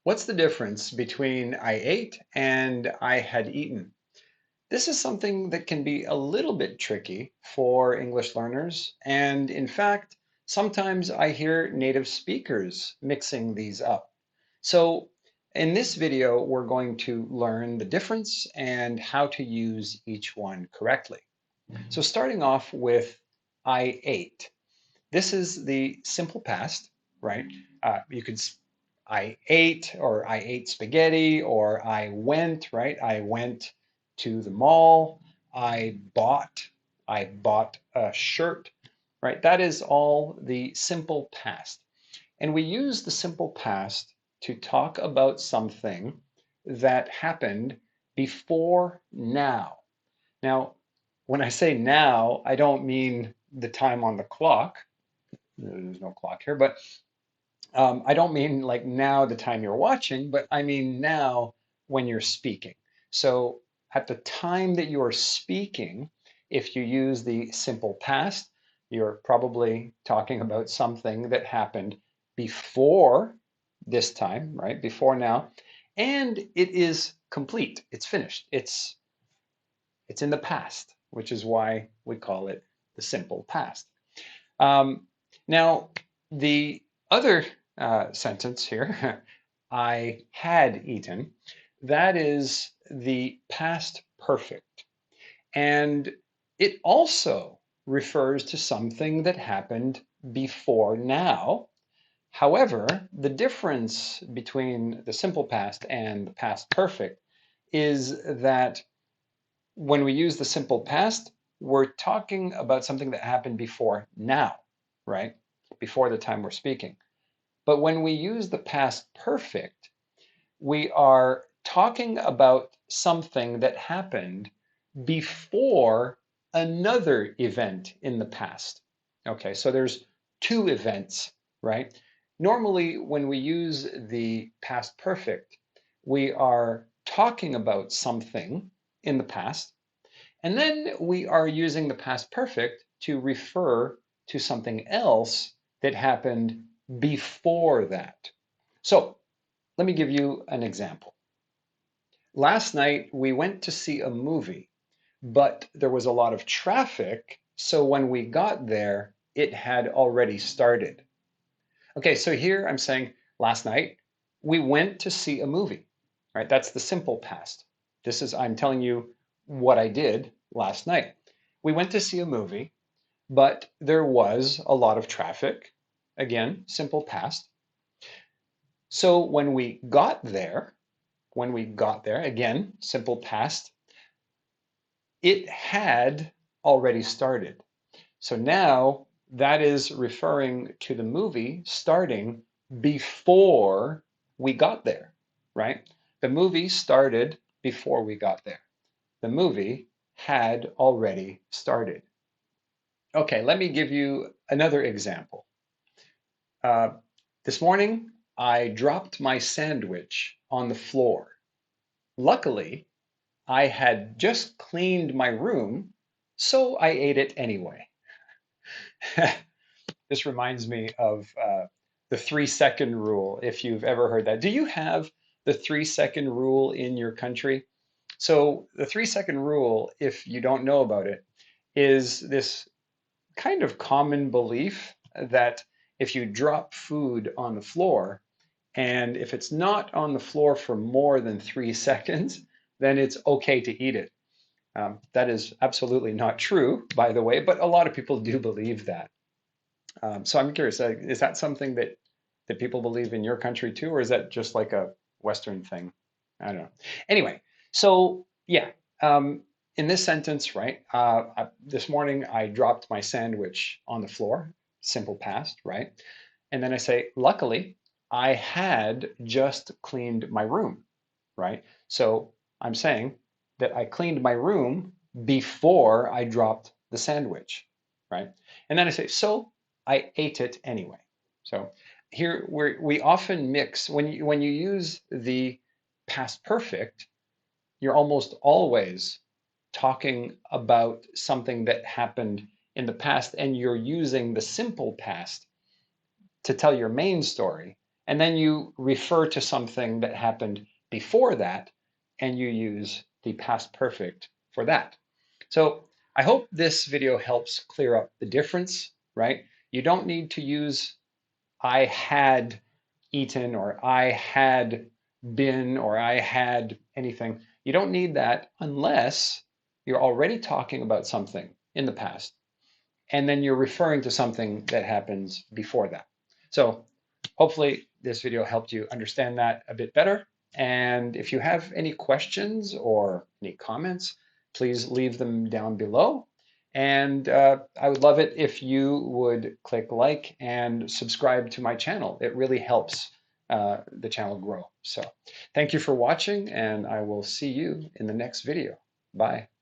What's the difference between I ate and I had eaten? This is something that can be a little bit tricky for English learners. And in fact, sometimes I hear native speakers mixing these up. So in this video, we're going to learn the difference and how to use each one correctly. So starting off with I ate. This is the simple past, right? You could, I ate, or I ate spaghetti, or I went, right? I went to the mall. I bought a shirt, right? That is all the simple past. And we use the simple past to talk about something that happened before now. Now, when I say now, I don't mean the time on the clock. There's no clock here, but I don't mean like now the time you're watching, but I mean now when you're speaking. So at the time that you are speaking, if you use the simple past, you're probably talking about something that happened before this time, right? Before now. And it is complete. It's finished. It's in the past, which is why we call it the simple past. Um, Now, the other sentence here, I had eaten, that is the past perfect. And it also refers to something that happened before now. However, the difference between the simple past and the past perfect is that when we use the simple past, we're talking about something that happened before now, right? Before the time we're speaking. But when we use the past perfect, we are talking about something that happened before another event in the past. Okay, so there's two events, right? Normally, when we use the past perfect, we are talking about something in the past, and then we are using the past perfect to refer to something else that happened before that. So let me give you an example. Last night we went to see a movie, but there was a lot of traffic. So when we got there, it had already started. Okay, so here I'm saying last night we went to see a movie, right? That's the simple past. I'm telling you what I did last night. We went to see a movie, but there was a lot of traffic. Again, simple past. So when we got there, again, simple past, it had already started. So now that is referring to the movie starting before we got there, right? The movie started before we got there. The movie had already started. Okay, let me give you another example. Uh, this morning, I dropped my sandwich on the floor. Luckily, I had just cleaned my room, so I ate it anyway. This reminds me of the 3-second rule, if you've ever heard that. Do you have the 3-second rule in your country? So, the 3-second rule, if you don't know about it, is this kind of common belief that if you drop food on the floor, and if it's not on the floor for more than 3 seconds, then it's okay to eat it. That is absolutely not true, by the way, but a lot of people do believe that. So I'm curious, is that something that people believe in your country too, or is that just like a Western thing? I don't know. Anyway, so yeah, in this sentence, right? This morning I dropped my sandwich on the floor, simple past, right? And then I say, luckily, I had just cleaned my room, right? So I'm saying that I cleaned my room before I dropped the sandwich, right? And then I say, so I ate it anyway. So here we often mix, when you use the past perfect, you're almost always talking about something that happened in the past, and you're using the simple past to tell your main story. and then you refer to something that happened before that, and you use the past perfect for that. So I hope this video helps clear up the difference, right? You don't need to use I had eaten or I had been or I had anything. You don't need that unless you're already talking about something in the past and then you're referring to something that happens before that. So hopefully this video helped you understand that a bit better. And if you have any questions or any comments, please leave them down below. And I would love it if you would click like and subscribe to my channel. It really helps the channel grow. So thank you for watching, and I will see you in the next video. Bye.